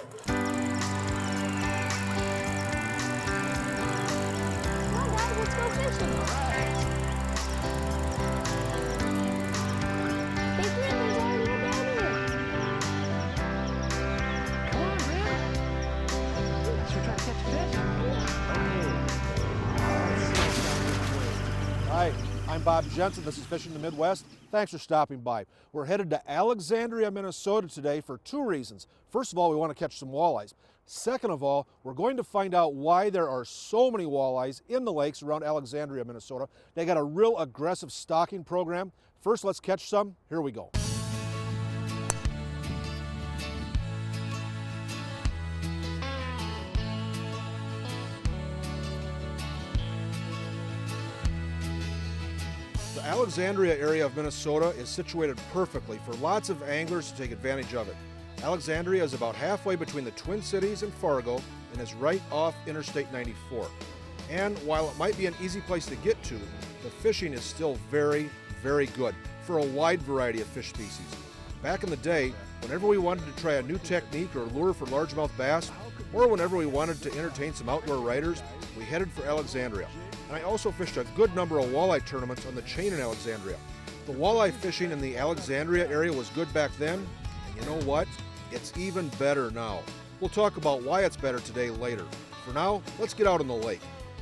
guys, let's go fishing. All right. Hey, Frear, there's already one down here. Come on, man. So you're trying to catch a fish? Hi, I'm Bob Jensen. This is Fishing the Midwest. Thanks for stopping by. We're headed to Alexandria, Minnesota today for two reasons. First of all, we want to catch some walleyes. Second of all, we're going to find out why there are so many walleyes in the lakes around Alexandria, Minnesota. They got a real aggressive stocking program. First, let's catch some. Here we go. The Alexandria area of Minnesota is situated perfectly for lots of anglers to take advantage of it. Alexandria is about halfway between the Twin Cities and Fargo and is right off Interstate 94. And while it might be an easy place to get to, the fishing is still very, very good for a wide variety of fish species. Back in the day, whenever we wanted to try a new technique or lure for largemouth bass, or whenever we wanted to entertain some outdoor riders, we headed for Alexandria. And I also fished a good number of walleye tournaments on the chain in Alexandria. The walleye fishing in the Alexandria area was good back then, and you know what? It's even better now. We'll talk about why it's better today later. For now, let's get out on the lake.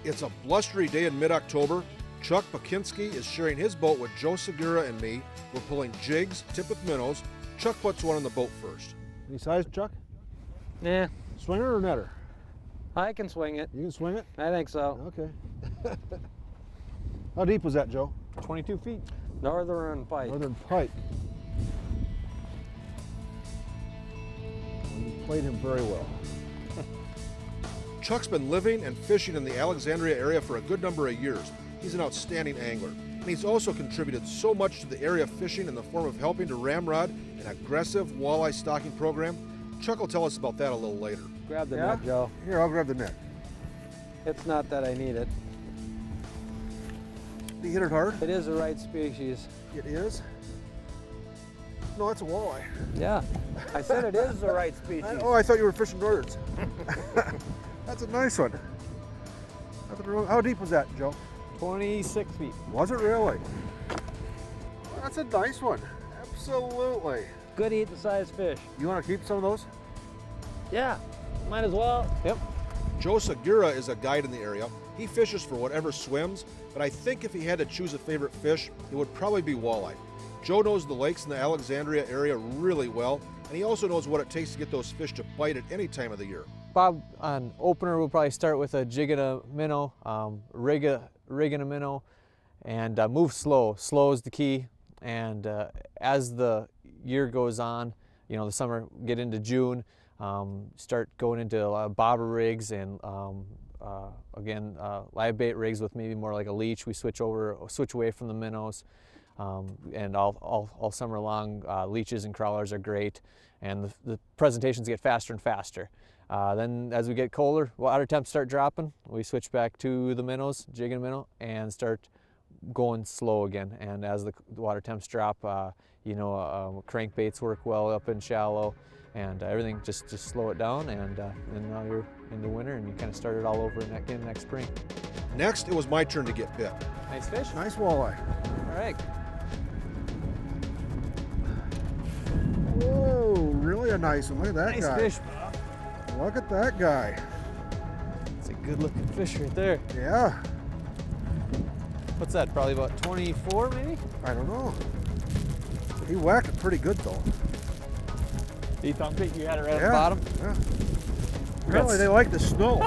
It's a blustery day in mid-October. Chuck Bokinskie is sharing his boat with Joe Scegura and me. We're pulling jigs tipped with minnows. Chuck puts one on the boat first. Any size, Chuck? Yeah, Swinger or netter? I can swing it. You can swing it? I think so. Okay. How deep was that, Joe? 22 feet. Northern pike. Northern pike. Well, you played him very well. Chuck's been living and fishing in the Alexandria area for a good number of years. He's an outstanding angler, and he's also contributed so much to the area fishing in the form of helping to ramrod an aggressive walleye stocking program. Chuck will tell us about that a little later. Grab the net, Joe. Here, I'll grab the net. It's not that I need it. You hit it hard? It is the right species. It is? No, that's a walleye. Yeah, I said it is the right species. I thought you were fishing birds. That's a nice one. How deep was that, Joe? 26 feet. Was it really? That's a nice one. Absolutely. Good eating size fish. You want to keep some of those? Yeah, might as well. Yep. Joe Scegura is a guide in the area. He fishes for whatever swims, but I think if he had to choose a favorite fish, it would probably be walleye. Joe knows the lakes in the Alexandria area really well, and he also knows what it takes to get those fish to bite at any time of the year. Bob, on opener, we'll probably start with a jig and a minnow, rig and a minnow, and move slow. Slow is the key. And as the year goes on, you know, the summer, get into June, start going into bobber rigs and again live bait rigs with maybe more like a leech. We switch away from the minnows, and all summer long, leeches and crawlers are great, and the presentations get faster and faster. Then as we get colder, water temps start dropping, we switch back to the minnows, jig and minnow, and start going slow again. And as the water temps drop, crankbaits work well up in shallow, and everything just slow it down, and now you're into winter and you kind of start it all over again next spring. Next, it was my turn to get bit. Nice fish. Nice walleye. All right. Oh, really a nice one. Look at that Nice guy. fish. Look at that guy. It's a good looking fish right there. Yeah. What's that, probably about 24 maybe? I don't know. He whacked it pretty good though. You thumped it, you had it right at the bottom? Yeah. Apparently they like the snow.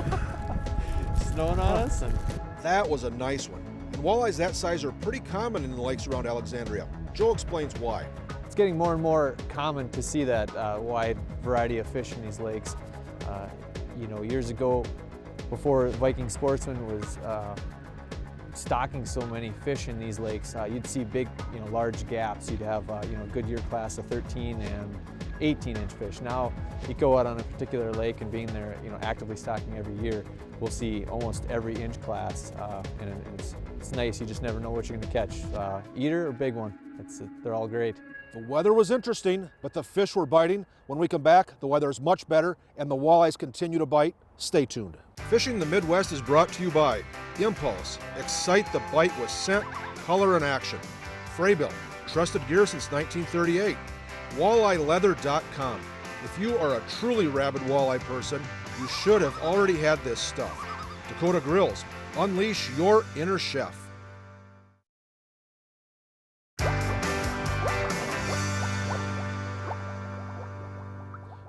Snowing on us. And That was a nice one. And walleyes that size are pretty common in the lakes around Alexandria. Joe explains why. it's getting more and more common to see that wide variety of fish in these lakes. Years ago, before Viking Sportsmen was stocking so many fish in these lakes, you'd see big, large gaps. You'd have, good year class of 13 and 18-inch fish. Now, you go out on a particular lake and being there, actively stocking every year, we'll see almost every inch class, and it's nice. You just never know what you're going to catch, eater or big one. They're all great. The weather was interesting, but the fish were biting. When we come back, the weather is much better and the walleyes continue to bite. Stay tuned. Fishing the Midwest is brought to you by Impulse. Excite the bite with scent, color, and action. Frear, trusted gear since 1938. WalleyeLeather.com. If you are a truly rabid walleye person, you should have already had this stuff. Dakota Grills. Unleash your inner chef.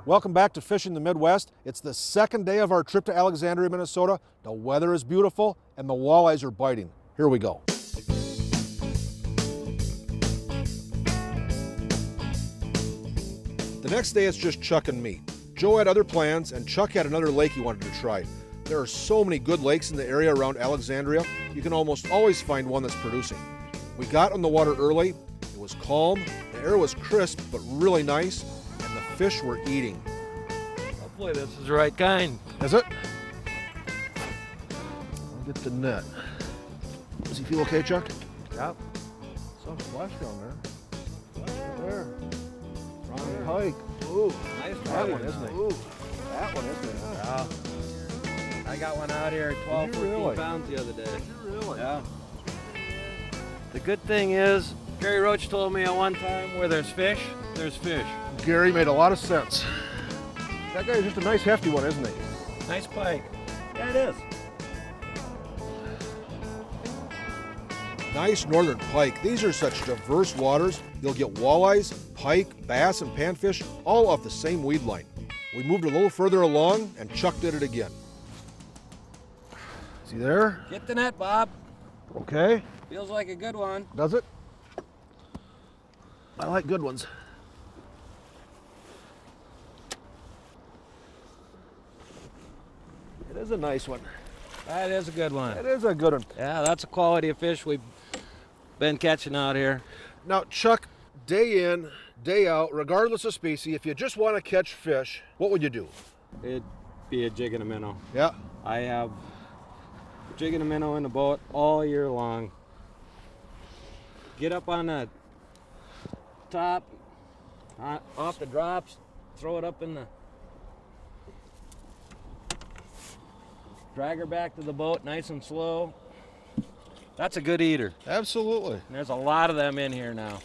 Welcome back to Fishing the Midwest. It's the second day of our trip to Alexandria, Minnesota. The weather is beautiful and the walleyes are biting. Here we go. The next day it's just Chuck and me. Joe had other plans and Chuck had another lake he wanted to try. There are so many good lakes in the area around Alexandria, you can almost always find one that's producing. We got on the water early, it was calm, the air was crisp but really nice, and the fish were eating. Hopefully this is the right kind. Is it? I'll get the net. Does he feel okay, Chuck? Yep. Some splash down there. There. Ronnie Pike. Ooh, Nice that one, isn't it? Ooh. That one, isn't it? Yeah. I got one out here, 12, Did you 14 really? pounds the other day. Did you really? Yeah. The good thing is, Gary Roach told me at one time, where there's fish, there's fish. Gary made a lot of sense. That guy's just a nice hefty one, isn't he? Nice pike. Yeah, it is. Nice northern pike. These are such diverse waters. You'll get walleyes, pike, bass, and panfish all off the same weed line. We moved a little further along and Chuck did it again. Is he there? Get the net, Bob. Okay. Feels like a good one. Does it? I like good ones. It is a nice one. That is a good one. It is a good one. Yeah, that's a quality of fish we've been catching out here. Now, Chuck, day in, day out, regardless of species, if you just want to catch fish, what would you do? It'd be a jig and a minnow. Yeah. I have a jig and a minnow in the boat all year long. Get up on the top, off the drops, throw it up in the... Drag her back to the boat nice and slow. That's a good eater. Absolutely. And there's a lot of them in here now.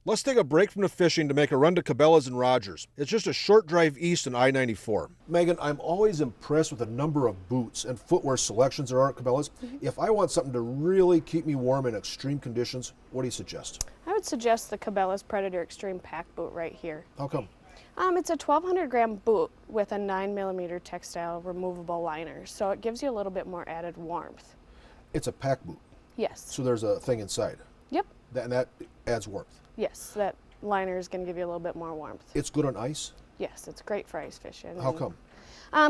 Let's take a break from the fishing to make a run to Cabela's and Rogers. It's just a short drive east on I-94. Megan, I'm always impressed with the number of boots and footwear selections there are at Cabela's. If I want something to really keep me warm in extreme conditions, what do you suggest? I would suggest the Cabela's Predator Extreme Pack Boot right here. How come? It's a 1,200 gram boot with a 9mm textile removable liner, so it gives you a little bit more added warmth. It's a pack boot, Yes. so there's a thing inside, Yep. and that adds warmth. Yes, that liner is going to give you a little bit more warmth. It's good on ice? Yes, it's great for ice fishing. How come?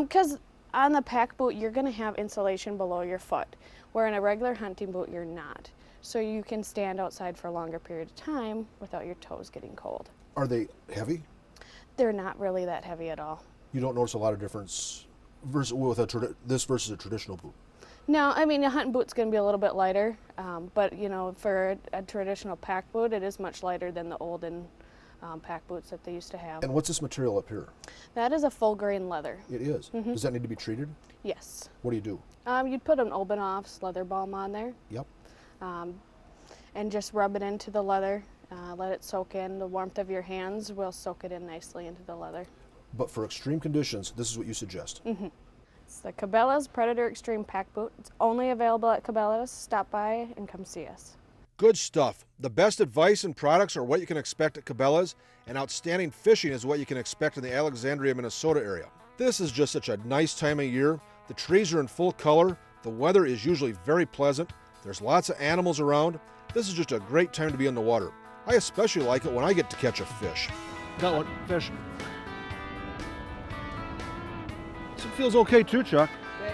Because on the pack boot, you're going to have insulation below your foot, where in a regular hunting boot, you're not. So you can stand outside for a longer period of time without your toes getting cold. Are they heavy? They're not really that heavy at all. You don't notice a lot of difference versus this versus a traditional boot? No, I mean, a hunting boot's going to be a little bit lighter, but, you know, for a traditional pack boot, it is much lighter than the olden pack boots that they used to have. And what's this material up here? That is a full grain leather. It is. Does that need to be treated? Yes. What do you do? You'd put an Obenoff's leather balm on there. Yep. And just rub it into the leather. Let it soak in. The warmth of your hands will soak it in nicely into the leather. But for extreme conditions, this is what you suggest. It's the Cabela's Predator Extreme Pack Boot. It's only available at Cabela's. Stop by and come see us. Good stuff. The best advice and products are what you can expect at Cabela's, and outstanding fishing is what you can expect in the Alexandria, Minnesota area. This is just such a nice time of year. The trees are in full color. The weather is usually very pleasant. There's lots of animals around. This is just a great time to be on the water. I especially like it when I get to catch a fish. Got one, fish. This feels okay too, Chuck. Okay,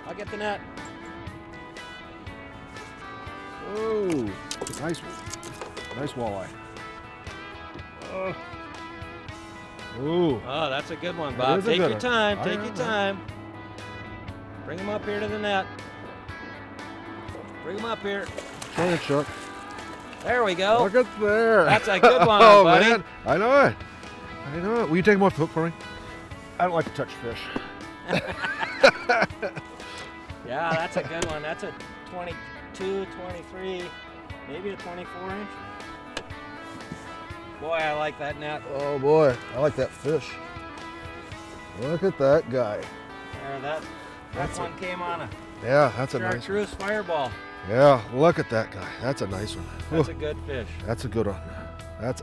I'll get the net. Oh, nice one. Nice walleye. Ooh. Oh, that's a good one, That Bob. is a Take good your one. time, I take know. your time. Bring him up here to the net. Bring him up here. Try it, Chuck. There we go. Look at there. That's a good one, oh, buddy. Man. I know it. I know it. Will you take him off the hook for me? I don't like to touch fish. Yeah, that's a good one. That's a 22, 23, maybe a 24 inch. Boy, I like that net. Oh boy, I like that fish. Look at that guy. There, that one came on a Yeah, that's a nice one. chartreuse fireball. Yeah, look at that guy. That's a nice one. That's Ooh, a good fish. that's a good one.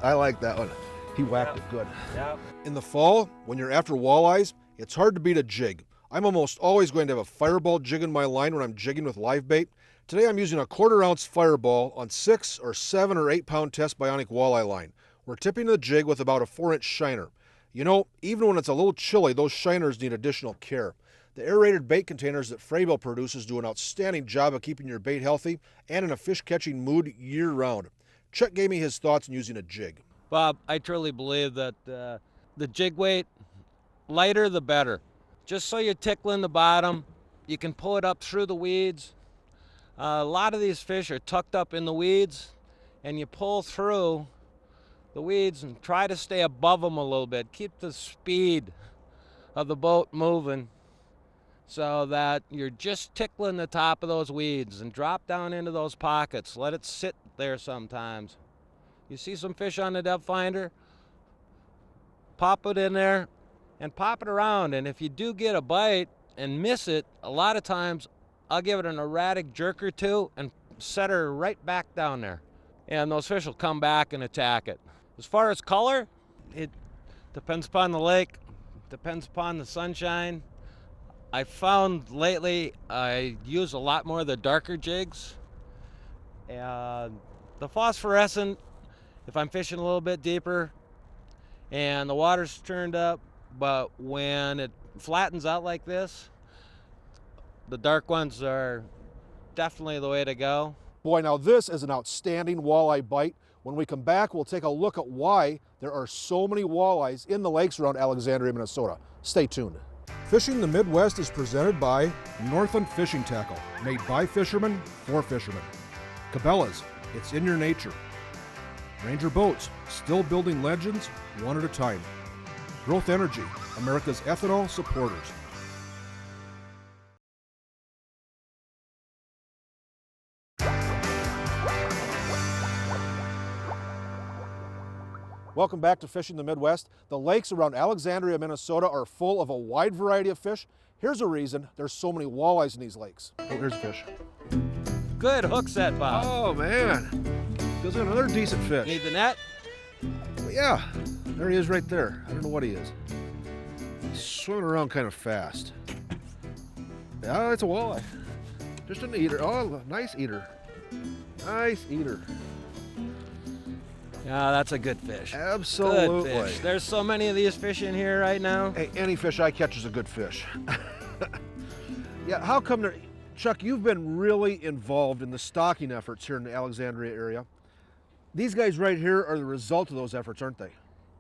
I like that one. He whacked Yep. it good. Yep. In the fall, when you're after walleyes, it's hard to beat a jig. I'm almost always going to have a fireball jig in my line when I'm jigging with live bait. Today I'm using a 1/4 ounce fireball on 6 or 7 or 8 pound test bionic walleye line. We're tipping the jig with about a 4-inch shiner. You know, even when it's a little chilly, those shiners need additional care. The aerated bait containers that Frear produces do an outstanding job of keeping your bait healthy and in a fish catching mood year round. Chuck gave me his thoughts on using a jig. Bob, I truly believe that the jig weight, lighter the better. Just so you're tickling the bottom, you can pull it up through the weeds. A lot of these fish are tucked up in the weeds, and you pull through the weeds and try to stay above them a little bit. Keep the speed of the boat moving so that you're just tickling the top of those weeds, and drop down into those pockets. Let it sit there sometimes. You see some fish on the depth finder, pop it in there and pop it around. And if you do get a bite and miss it, a lot of times I'll give it an erratic jerk or two and set her right back down there. And those fish will come back and attack it. As far as color, it depends upon the lake, depends upon the sunshine. I found lately I use a lot more of the darker jigs. And the phosphorescent, if I'm fishing a little bit deeper and the water's turned up, but when it flattens out like this, the dark ones are definitely the way to go. Boy, now this is an outstanding walleye bite. When we come back, we'll take a look at why there are so many walleyes in the lakes around Alexandria, Minnesota. Stay tuned. Fishing the Midwest is presented by Northland Fishing Tackle, made by fishermen for fishermen. Cabela's, it's in your nature. Ranger Boats, still building legends one at a time. Growth Energy, America's ethanol supporters. Welcome back to Fishing the Midwest. The lakes around Alexandria, Minnesota are full of a wide variety of fish. Here's a reason there's so many walleyes in these lakes. Oh, here's a fish. Good hook set, Bob. Oh man, feels like another decent fish. Need the net? Yeah, there he is right there. I don't know what he is. He's swimming around kind of fast. Yeah, it's a walleye. Just an eater. Oh, nice eater. Nice eater. Yeah, that's a good fish. Absolutely. Good fish. There's so many of these fish in here right now. Hey, any fish I catch is a good fish. Yeah, how come there, Chuck, you've been really involved in the stocking efforts here in the Alexandria area. These guys right here are the result of those efforts, aren't they?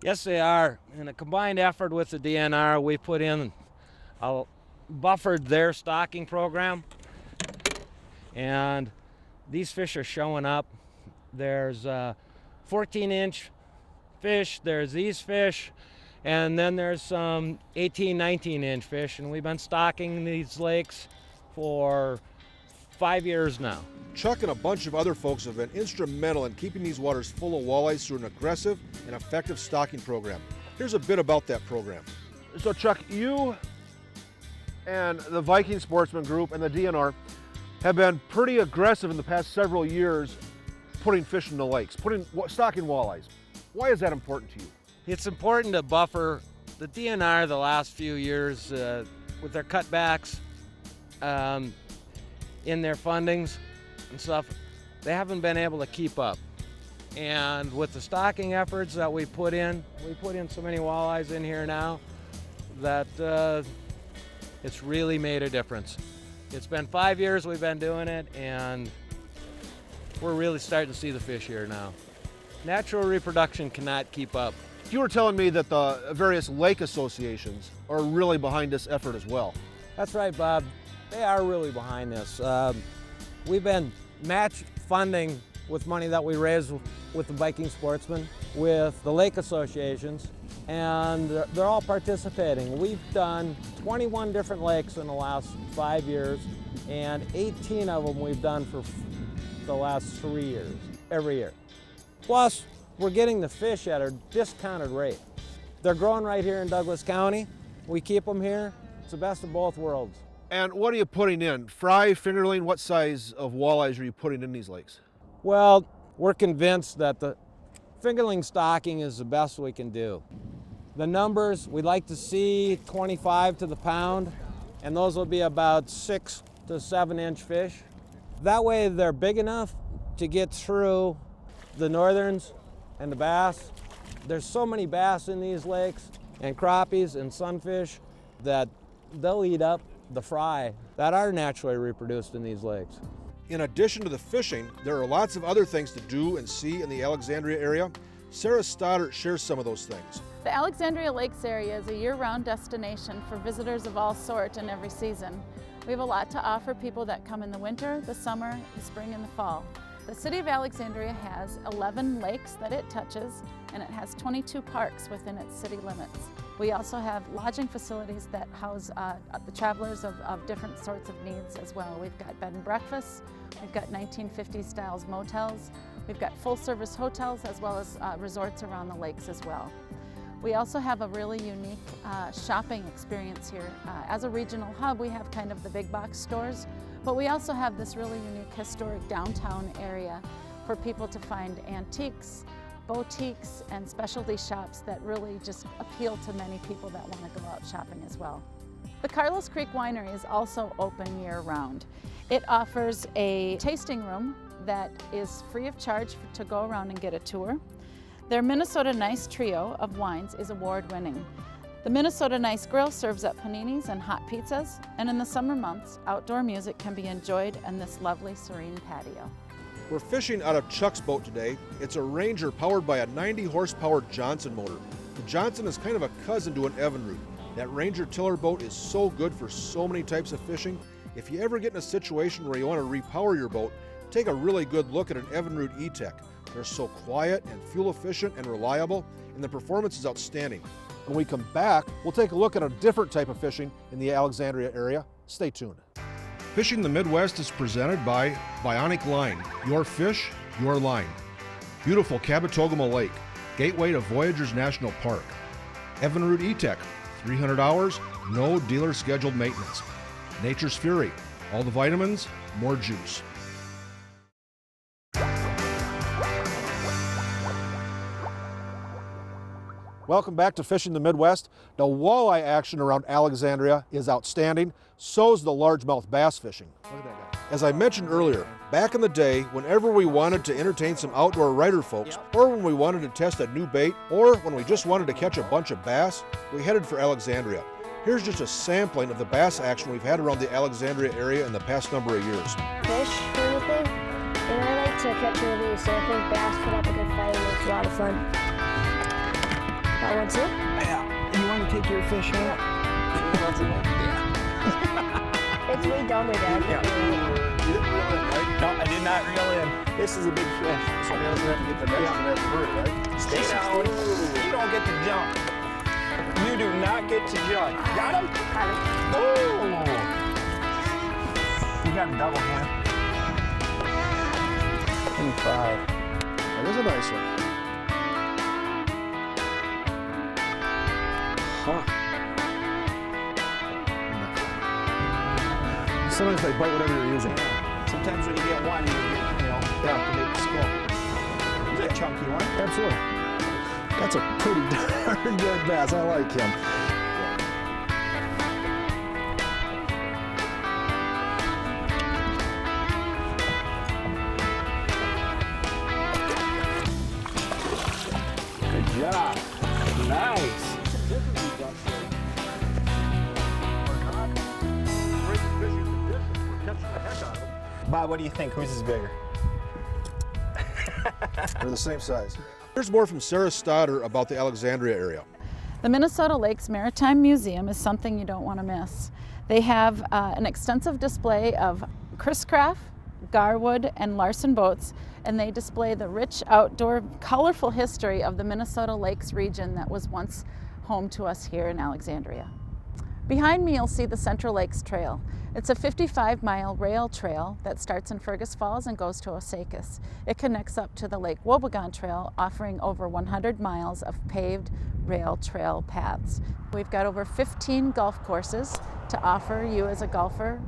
Yes, they are. In a combined effort with the DNR, we put in buffered their stocking program, and these fish are showing up. There's 14-inch fish, there's these fish, and then there's some 18, 19-inch fish, and we've been stocking these lakes for 5 years now. Chuck and a bunch of other folks have been instrumental in keeping these waters full of walleyes through an aggressive and effective stocking program. Here's a bit about that program. So Chuck, you and the Viking Sportsman Group and the DNR have been pretty aggressive in the past several years putting fish in the lakes, stocking walleyes. Why is that important to you? It's important to buffer. The DNR the last few years with their cutbacks in their fundings and stuff, they haven't been able to keep up. And with the stocking efforts that we put in so many walleyes in here now that it's really made a difference. It's been 5 years we've been doing it, and we're really starting to see the fish here now. Natural reproduction cannot keep up. You were telling me that the various lake associations are really behind this effort as well. That's right, Bob. They are really behind this. We've been match funding with money that we raise with the Viking Sportsmen, with the lake associations, and they're all participating. We've done 21 different lakes in the last 5 years, and 18 of them we've done for the last 3 years, every year. Plus, we're getting the fish at a discounted rate. They're growing right here in Douglas County. We keep them here. It's the best of both worlds. And what are you putting in? Fry, fingerling, what size of walleyes are you putting in these lakes? Well, we're convinced that the fingerling stocking is the best we can do. The numbers, we'd like to see 25 to the pound, and those will be about 6 to 7 inch fish. That way they're big enough to get through the northerns and the bass. There's so many bass in these lakes, and crappies and sunfish, that they'll eat up the fry that are naturally reproduced in these lakes. In addition to the fishing, there are lots of other things to do and see in the Alexandria area. Sara Stadtherr shares some of those things. The Alexandria Lakes area is a year-round destination for visitors of all sorts in every season. We have a lot to offer people that come in the winter, the summer, the spring, and the fall. The city of Alexandria has 11 lakes that it touches, and it has 22 parks within its city limits. We also have lodging facilities that house the travelers of different sorts of needs as well. We've got bed and breakfasts, we've got 1950s styles motels, we've got full-service hotels as well as resorts around the lakes as well. We also have a really unique shopping experience here. As a regional hub, we have kind of the big box stores, but we also have this really unique historic downtown area for people to find antiques, boutiques, and specialty shops that really just appeal to many people that want to go out shopping as well. The Carlos Creek Winery is also open year-round. It offers a tasting room that is free of charge to go around and get a tour. Their Minnesota Nice trio of wines is award-winning. The Minnesota Nice Grill serves up paninis and hot pizzas, and in the summer months, outdoor music can be enjoyed in this lovely, serene patio. We're fishing out of Chuck's boat today. It's a Ranger powered by a 90 horsepower Jensen motor. The Jensen is kind of a cousin to an Evinrude. That Ranger tiller boat is so good for so many types of fishing. If you ever get in a situation where you want to repower your boat, take a really good look at an Evinrude E-Tech. They're so quiet and fuel efficient and reliable, and the performance is outstanding. When we come back, we'll take a look at a different type of fishing in the Alexandria area. Stay tuned. Fishing the Midwest is presented by Bionic Line, your fish, your line. Beautiful Cabotogama Lake, gateway to Voyageurs National Park. Evinrude E-Tech, 300 hours, no dealer scheduled maintenance. Nature's Fury, all the vitamins, more juice. Welcome back to Fishing the Midwest. The walleye action around Alexandria is outstanding. So's the largemouth bass fishing. Look at that guy. As I mentioned earlier, back in the day, whenever we wanted to entertain some outdoor rider folks, or when we wanted to test a new bait, or when we just wanted to catch a bunch of bass, we headed for Alexandria. Here's just a sampling of the bass action we've had around the Alexandria area in the past number of years. Fish or anything, and I like to catch movies, so I think bass put up a good fight and it's a lot of fun. That one too? Yeah. You want to take your fish out? It's way dumber, Dad. Yeah. You didn't reel in, right? No, I did not reel in. This is a big fish. So we have to get the next one after bird, right? Stay down. You don't get to jump. You do not get to jump. Got him? Got it. Oh! You got a double hand. 25. That is a nice one. Huh. Sometimes they bite whatever you're using. Sometimes when you get one, you have to make the scope. Is that a chunky one? Absolutely. That's a pretty darn good bass. I like him. Good job. Nice. Bob, what do you think? Whose is bigger? They're the same size. Here's more from Sara Stadtherr about the Alexandria area. The Minnesota Lakes Maritime Museum is something you don't want to miss. They have an extensive display of Chris craft, Garwood, and Larson boats, and they display the rich outdoor, colorful history of the Minnesota Lakes region that was once home to us here in Alexandria. Behind me you'll see the Central Lakes Trail. It's a 55-mile rail trail that starts in Fergus Falls and goes to Osakis. It connects up to the Lake Wobegon Trail, offering over 100 miles of paved rail trail paths. We've got over 15 golf courses to offer you as a golfer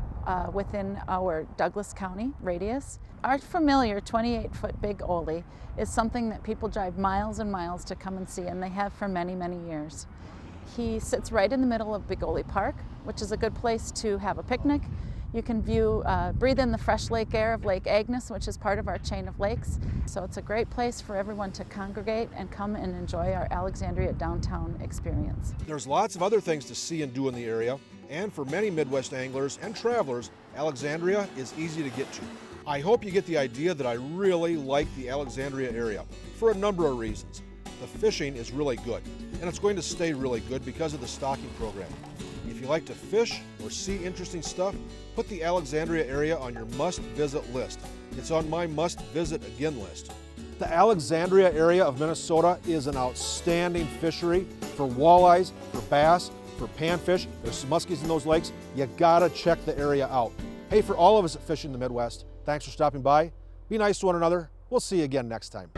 within our Douglas County radius. Our familiar 28-foot Big Ole is something that people drive miles and miles to come and see, and they have for many, many years. He sits right in the middle of Big Ole Park, which is a good place to have a picnic. You can breathe in the fresh lake air of Lake Agnes, which is part of our chain of lakes. So it's a great place for everyone to congregate and come and enjoy our Alexandria downtown experience. There's lots of other things to see and do in the area, and for many Midwest anglers and travelers, Alexandria is easy to get to. I hope you get the idea that I really like the Alexandria area for a number of reasons. The fishing is really good, and it's going to stay really good because of the stocking program. If you like to fish or see interesting stuff, put the Alexandria area on your must-visit list. It's on my must-visit again list. The Alexandria area of Minnesota is an outstanding fishery for walleyes, for bass, for panfish. There's some muskies in those lakes. You gotta check the area out. Hey, for all of us that fish in the Midwest, thanks for stopping by. Be nice to one another. We'll see you again next time.